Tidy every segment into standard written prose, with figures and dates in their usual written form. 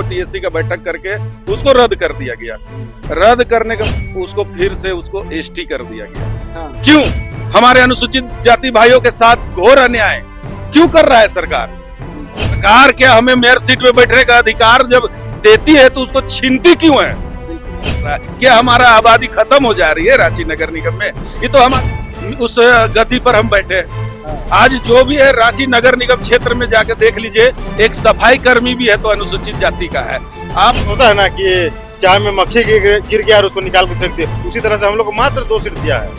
वो टीएससी का बैठक करके उसको रद्द कर दिया गया। रद्द करने का उसको फिर से उसको एसटी कर दिया गया। हाँ। क्यों? हमारे अनुसूचित जाति भाइयों के साथ घोर अन्याय क्यों कर रहा है सरकार? सरकार क्या हमें मेयर सीट में बैठने का अधिकार जब देती है तो उसको छीनती क्यों है? क्या हमारा आबादी खत्म हो जा रही है रांची नगर निगम में? ये तो हम उस गद्दी पर हम बैठे हैं। आज जो भी है रांची नगर निगम क्षेत्र में जाकर देख लीजिए, एक सफाई कर्मी भी है तो अनुसूचित जाति का है। आप होता है ना कि चाय में मक्खी गिर गया और उसको निकाल के फेंक दिया, उसी तरह से हम लोग को मात्र 2 सीट दिया है।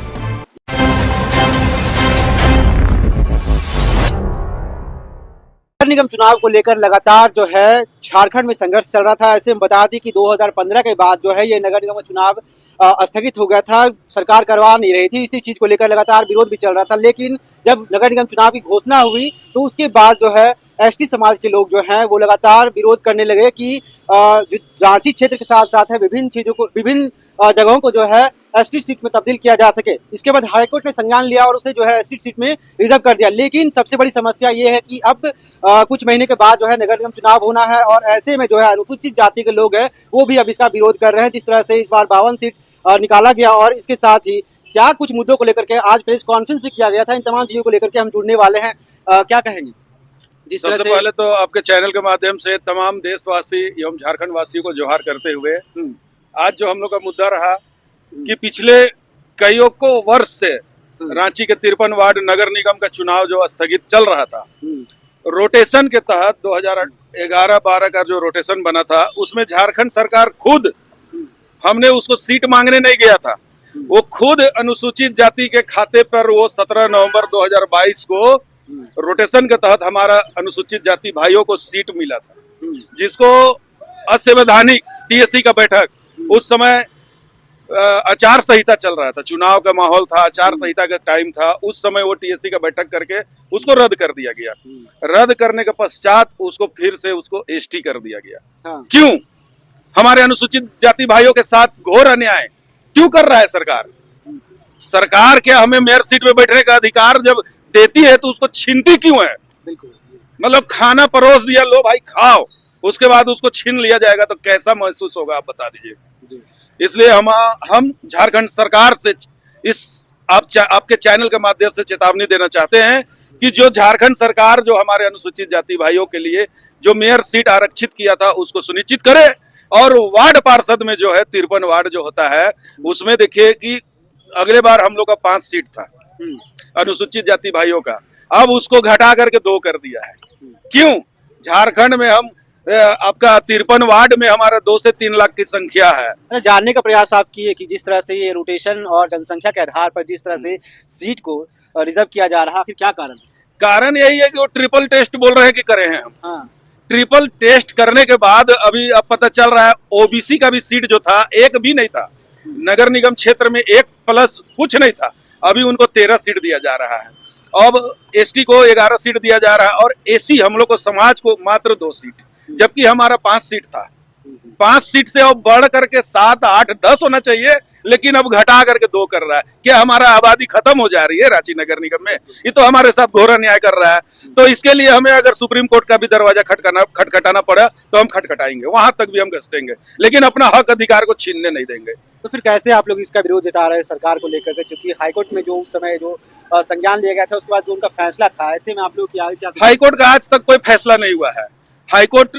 नगर निगम चुनाव को लेकर लगातार जो है झारखंड में संघर्ष चल रहा था। ऐसे में बता दी कि 2015 के बाद जो है ये नगर निगम का चुनाव स्थगित हो गया था, सरकार करवा नहीं रही थी। इसी चीज को लेकर लगातार विरोध भी चल रहा था, लेकिन जब नगर निगम चुनाव की घोषणा हुई तो उसके बाद जो है एसटी समाज के लोग जो हैं वो लगातार विरोध करने लगे कि जो रांची क्षेत्र के साथ साथ है विभिन्न जगहों को जो है एसटी सीट में तब्दील किया जा सके। इसके बाद हाईकोर्ट ने संज्ञान लिया और उसे जो है एसटी सीट में रिजर्व कर दिया। लेकिन सबसे बड़ी समस्या ये है कि अब कुछ महीने के बाद जो है नगर निगम चुनाव होना है और ऐसे में जो है अनुसूचित जाति के लोग हैं वो भी अब इसका विरोध कर रहे हैं। जिस तरह से इस बार 52 सीट निकाला गया और इसके साथ ही क्या कुछ मुद्दों को लेकर के आज प्रेस कॉन्फ्रेंस भी किया गया था। इन तमाम चीजों को लेकर के हम जुड़ने वाले हैं। क्या कहेंगे? सबसे पहले तो आपके चैनल के माध्यम से तमाम देशवासी एवं झारखंड वासियों को जोहार करते हुए, आज जो हम लोग का मुद्दा रहा कि पिछले कईयों को वर्ष से रांची के 53 वार्ड नगर निगम का चुनाव जो स्थगित चल रहा था, रोटेशन के तहत 2011-12 का जो रोटेशन बना था उसमें झारखंड सरकार खुद, हमने उसको सीट मांगने नहीं गया था, वो खुद अनुसूचित जाति के खाते पर वो 17 नवंबर 2022 को रोटेशन के तहत हमारा अनुसूचित जाति भाइयों को सीट मिला था, जिसको असंवैधानिक टीएससी का बैठक, उस समय आचार संहिता चल रहा था, चुनाव का माहौल था, आचार संहिता का टाइम था, उस समय वो टीएससी का बैठक करके उसको रद्द कर दिया गया। रद्द करने के पश्चात उसको फिर से उसको एसटी कर दिया गया। क्यों? हमारे अनुसूचित जाति भाइयों के साथ घोर अन्याय क्यों कर रहा है सरकार? सरकार क्या हमें मेयर सीट में बैठने का अधिकार जब देती है तो उसको छीनती क्यों है? मतलब खाना परोस दिया, लो भाई खाओ, उसके बाद उसको छीन लिया जाएगा तो कैसा महसूस होगा आप बता दीजिए। इसलिए हम झारखंड सरकार से आपके चैनल के माध्यम से चेतावनी देना चाहते हैं कि जो झारखंड सरकार जो हमारे अनुसूचित जाति भाइयों के लिए जो मेयर सीट आरक्षित किया था उसको सुनिश्चित करे, और वार्ड पार्षद में जो है 53 वार्ड जो होता है उसमें देखिए कि अगले बार हम लोग का 5 सीट था अनुसूचित जाति भाइयों का, अब उसको घटा करके 2 कर दिया है। क्यों? झारखंड में हम आपका 53 वार्ड में हमारा 2 से 3 लाख की संख्या है। जानने का प्रयास आप किए कि जिस तरह से ये रोटेशन और जनसंख्या के आधार पर जिस तरह से सीट को रिजर्व किया जा रहा है, फिर क्या कारण? कारण यही है कि वो ट्रिपल टेस्ट बोल रहे हैं कि करे हैं हम। हाँ। ट्रिपल टेस्ट करने के बाद अभी अब पता चल रहा है ओबीसी का भी सीट जो था एक भी नहीं था, नगर निगम क्षेत्र में 1 प्लस कुछ नहीं था, अभी उनको 13 सीट दिया जा रहा है। अब एसटी को 11 सीट दिया जा रहा है और एसी हम लोग को समाज को मात्र 2 सीट, जबकि हमारा 5 सीट था। 5 सीट से अब बढ़ करके 7, 8, 10 होना चाहिए, लेकिन अब घटा करके 2 कर रहा है। क्या हमारा आबादी खत्म हो जा रही है रांची नगर निगम में? ये तो हमारे साथ घोर अन्याय कर रहा है। तो इसके लिए हमें अगर सुप्रीम कोर्ट का भी दरवाजा खटखटाना पड़ा तो हम खटखटाएंगे, वहां तक भी हम घसटेंगे, लेकिन अपना हक अधिकार को छीनने नहीं देंगे। तो फिर कैसे आप लोग इसका विरोध जता रहे हैं सरकार को लेकर के? क्योंकि हाईकोर्ट में जो उस समय जो संज्ञान लिया गया था उसके बाद जो उनका फैसला था, ऐसे में आप लोग क्या? हाईकोर्ट का आज तक कोई फैसला नहीं हुआ है। हाईकोर्ट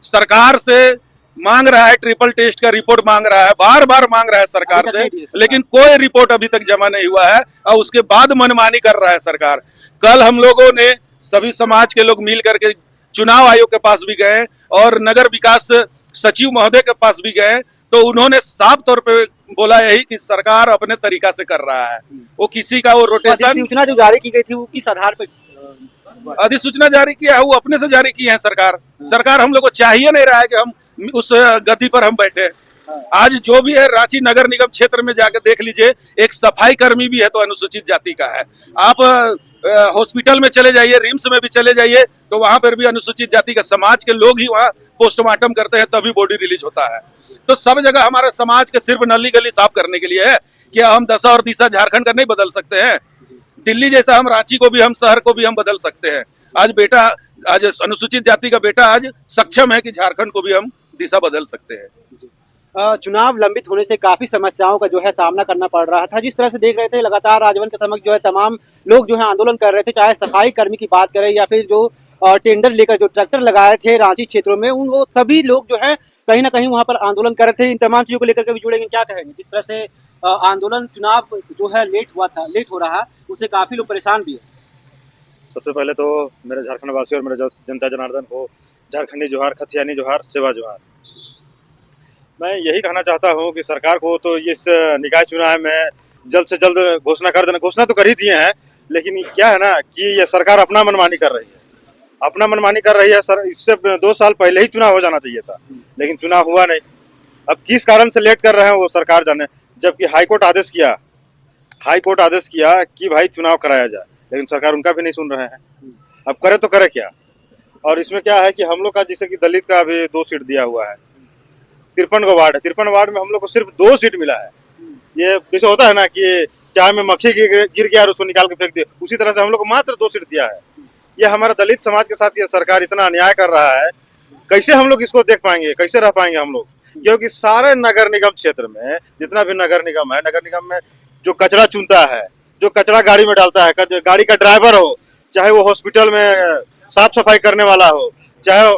सरकार से मांग रहा है, ट्रिपल टेस्ट का रिपोर्ट मांग रहा है, बार बार मांग रहा है सरकार से, लेकिन कोई रिपोर्ट अभी तक जमा नहीं हुआ है और उसके बाद मनमानी कर रहा है सरकार। कल हम लोगों ने सभी समाज के लोग मिल करके चुनाव आयोग के पास भी गए और नगर विकास सचिव महोदय के पास भी गए, तो उन्होंने साफ तौर पे बोला यही कि सरकार अपने तरीका से कर रहा है। वो किसी का वो रोटेशन सूचना जो जारी की गई थी वो किस आधार पर अधिसूचना जारी किया है? वो अपने से जारी की है सरकार हम लोग को चाहिए नहीं रहा है कि हम उस गद्दी पर हम बैठे। आज जो भी है रांची नगर निगम क्षेत्र में जाकर देख लीजिए, एक सफाई कर्मी भी है तो अनुसूचित जाति का है। आप हॉस्पिटल में चले जाइए, रिम्स में भी चले जाइए, तो वहां पर भी अनुसूचित जाति का समाज के लोग ही वहाँ पोस्टमार्टम करते हैं, तभी बॉडी रिलीज होता है। तो सब जगह हमारे समाज के सिर्फ नली गली साफ करने के लिए है। क्या हम दशा और दिशा झारखंड का नहीं बदल सकते हैं? दिल्ली जैसा हम रांची को भी, हम शहर को भी हम बदल सकते हैं। आज अनुसूचित जाति का बेटा आज सक्षम है कि झारखंड को भी हम दिशा बदल सकते हैं। चुनाव लंबित होने से काफी समस्याओं का जो है सामना करना पड़ रहा था। जिस तरह से देख रहे थे लगातार राजभवन के समक्ष जो है तमाम लोग जो है आंदोलन कर रहे थे, चाहे सफाई कर्मी की बात करें या फिर जो टेंडर लेकर जो ट्रैक्टर लगाए थे रांची क्षेत्रों में, उन वो सभी लोग जो है कहीं ना कहीं वहां पर आंदोलन कर रहे थे। इन तमाम चीजों को लेकर के भी जुड़ेंगे, क्या कहेंगे? जिस तरह से आंदोलन चुनाव जो है लेट हो रहा, उससे काफी लोग परेशान भी है। सबसे पहले तो मेरे झारखंड वासी और मेरे जनता जनार्दन को झारखंडी जोहार, खतियानी जोहार, सेवा जोहार। मैं यही कहना चाहता हूं कि सरकार को तो इस निकाय चुनाव में जल्द से जल्द घोषणा कर देना। घोषणा तो कर ही दिए हैं, लेकिन क्या है ना कि ये सरकार अपना मनमानी कर रही है, अपना मनमानी कर रही है। सर, इससे 2 साल पहले ही चुनाव हो जाना चाहिए था, लेकिन चुनाव हुआ नहीं। अब किस कारण से लेट कर रहे हैं वो सरकार जाने, जबकि हाईकोर्ट आदेश किया कि भाई चुनाव कराया जाए, लेकिन सरकार उनका भी नहीं सुन रहे हैं। अब करे तो करे क्या? और इसमें क्या है कि हम लोग का जैसे कि दलित का अभी 2 सीट दिया हुआ है, 53 गो वार्ड है, 53 वार्ड में हम लोग को सिर्फ 2 सीट मिला है। ये जैसे होता है ना कि चाय में मक्खी गिर गया और उसको निकाल के फेंक दिया, उसी तरह से हम लोग को मात्र 2 सीट दिया है। ये हमारा दलित समाज के साथ ये सरकार इतना अन्याय कर रहा है, कैसे हम लोग इसको देख पाएंगे, कैसे रह पाएंगे हम लोग? क्योंकि सारे नगर निगम क्षेत्र में जितना भी नगर निगम है, नगर निगम में जो कचरा चुनता है, जो कचरा गाड़ी में डालता है, गाड़ी का ड्राइवर हो, चाहे वो हॉस्पिटल में साफ सफाई करने वाला हो, चाहे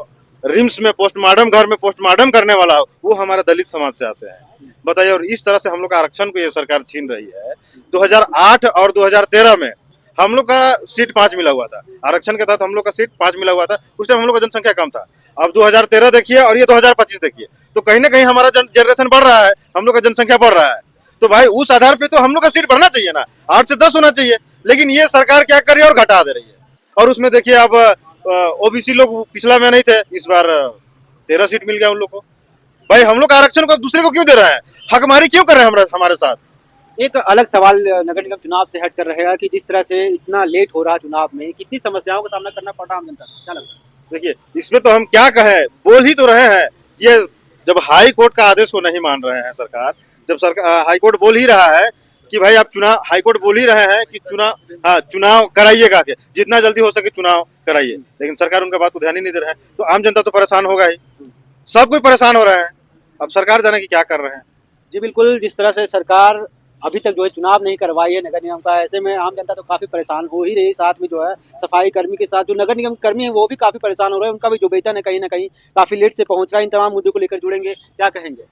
रिम्स में पोस्टमार्टम घर में पोस्टमार्टम करने वाला हो, वो हमारा दलित समाज से आते हैं। बताइए, और इस तरह से हम लोग का आरक्षण को ये सरकार छीन रही है। 2008 और 2013 में हम लोग का सीट 5 मिला हुआ था, आरक्षण के तहत हम लोग का सीट 5 मिला हुआ था। उस टाइम हम लोग का जनसंख्या कम था। अब 2013 देखिए और ये 2025 देखिए, तो कहीं ना कहीं हमारा जनरेशन बढ़ रहा है, हम लोग का जनसंख्या बढ़ रहा है। तो भाई उस आधार पे तो हम लोग का सीट बढ़ना चाहिए ना, 8 से 10 होना चाहिए। लेकिन ये सरकार क्या कर रही है और घटा दे रही है। और उसमें देखिए अब ओबीसी लोग पिछला में नहीं थे, इस बार 13 सीट मिल गया उन लोग को। भाई हम लोग आरक्षण को दूसरे को क्यों दे रहे हैं? हकमारी क्यों कर रहे हैं हमारे साथ? एक अलग सवाल नगर निगम चुनाव से हटकर रहेगा कि जिस तरह से इतना लेट हो रहा चुनाव में, कितनी समस्याओं का सामना करना पड़ रहा है आम जनता को, क्या लगता है? देखिए, इसमें तो हम क्या कहें, बोल ही तो रहे हैं। ये जब हाई कोर्ट का आदेश को नहीं मान रहे हैं सरकार, जब सरकार हाई कोर्ट बोल ही रहा है कि भाई आप चुनाव, हाई कोर्ट बोल ही रहे हैं कि चुनाव कराइएगा, के जितना जल्दी हो सके चुनाव कराइए, लेकिन सरकार उनका बात को ध्यान ही नहीं दे रहा है। तो आम जनता तो परेशान होगा ही, सब कोई परेशान हो रहे हैं। अब सरकार जाने की क्या कर रहे हैं। जी बिल्कुल, जिस तरह से सरकार अभी तक जो है चुनाव नहीं करवाई है नगर निगम का, ऐसे में आम जनता तो काफी परेशान हो ही रही है। साथ में जो है सफाई कर्मी के साथ जो नगर निगम कर्मी है वो भी काफी परेशान हो रहे हैं, उनका भी जो वेतन है कहीं ना कहीं काफी लेट से पहुंच रहा है। इन तमाम मुद्दों को लेकर जुड़ेंगे, क्या कहेंगे?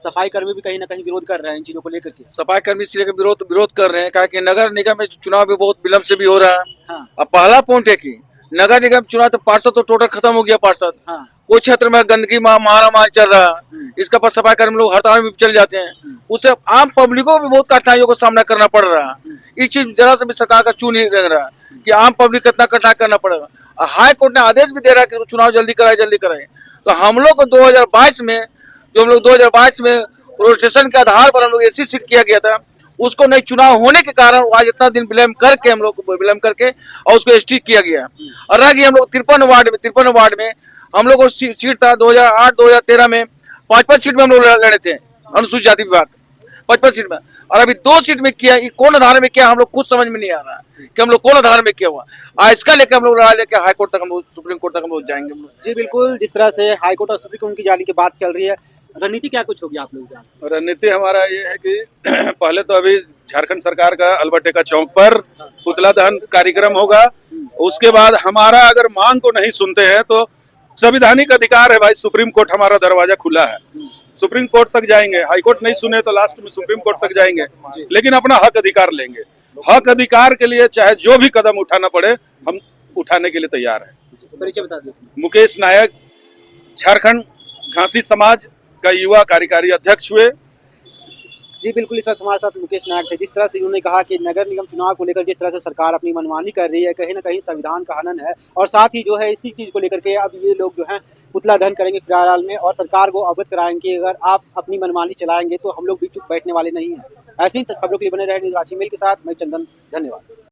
सफाई कर्मी भी कहीं ना कहीं विरोध कर रहे हैं इन चीजों को लेकर के। सफाई कर्मी इसलिए विरोध कर रहे हैं क्या कि नगर निगम में चुनाव भी बहुत विलम्ब से भी हो रहा है। हाँ। अब पहला पॉइंट है कि नगर निगम चुनाव तो पार्षद तो टोटल खत्म हो गया पार्षद। हाँ। कोई क्षेत्र में गंदगी मारामारी चल रहा है, इसका पर सफाई कर्मी लोग हड़ताल में भी चल जाते हैं, उससे आम पब्लिक को भी बहुत कठिनाइयों का सामना करना पड़ रहा है। इस चीज जरा से भी सरकार का चून नहीं लग रहा है कि आम पब्लिक कितना कठिनाई करना पड़ेगा। हाई कोर्ट ने आदेश भी दे रहा है कि चुनाव जल्दी कराए। तो हम लोग को 2022 में जो हम लोग 2022 में रजिस्ट्रेशन के आधार पर हम लोग ऐसी सीट किया गया था, उसको नहीं चुनाव होने के कारण आज इतना दिन विलम्ब करके हम लोग को विलम्ब करके और उसको स्टिक किया गया। और रह गई हम लोग 53 वार्ड में हम लोग को सीट था 2008-2013 में 5-5 सीट में हम लोग लड़े थे अनुसूचित जाति विभाग 5-5 सीट में, और अभी 2 सीट में किया। ये कौन आधार में किया हम लोग खुद समझ में नहीं आ रहा है कि हम लोग कौन आधार में किया हुआ। इसका लेकर हम लोग लड़ा लेकर हाई कोर्ट तक हम लोग, सुप्रीम कोर्ट तक हम लोग जाएंगे। जी बिल्कुल, जिस तरह से हाई कोर्ट और सुप्रीम कोर्ट की जाने की बात चल रही है, रणनीति क्या कुछ होगी आप लोगों की? रणनीति हमारा ये है कि पहले तो अभी झारखंड सरकार का अल्बर्टेका चौक पर पुतला दहन कार्यक्रम होगा। उसके बाद हमारा अगर मांग को नहीं सुनते हैं तो संवैधानिक अधिकार है भाई, सुप्रीम कोर्ट हमारा दरवाजा खुला है, सुप्रीम कोर्ट तक जाएंगे। हाई कोर्ट नहीं सुने तो लास्ट में सुप्रीम कोर्ट तक जाएंगे, लेकिन अपना हक अधिकार लेंगे। हक अधिकार के लिए चाहे जो भी कदम उठाना पड़े हम उठाने के लिए तैयार हैं। परिचय बता दीजिए। मुकेश नायक, झारखंड घासी समाज का युवा कार्यकारी अध्यक्ष हुए। जी बिल्कुल, इस वक्त हमारे साथ मुकेश नायक थे। जिस तरह से उन्होंने कहा कि नगर निगम चुनाव को लेकर जिस तरह से सरकार अपनी मनमानी कर रही है, कहीं ना कहीं संविधान का हनन है, और साथ ही जो है इसी चीज को लेकर के अब ये लोग जो है पुतला दहन करेंगे फिलहाल में और सरकार को अवगत कराएंगे। अगर आप अपनी मनमानी चलाएंगे तो हम लोग भी चुप बैठने वाले नहीं है। ऐसे ही खबरों के लिए बने रहे रांची मेल के साथ, मैं चंदन, धन्यवाद।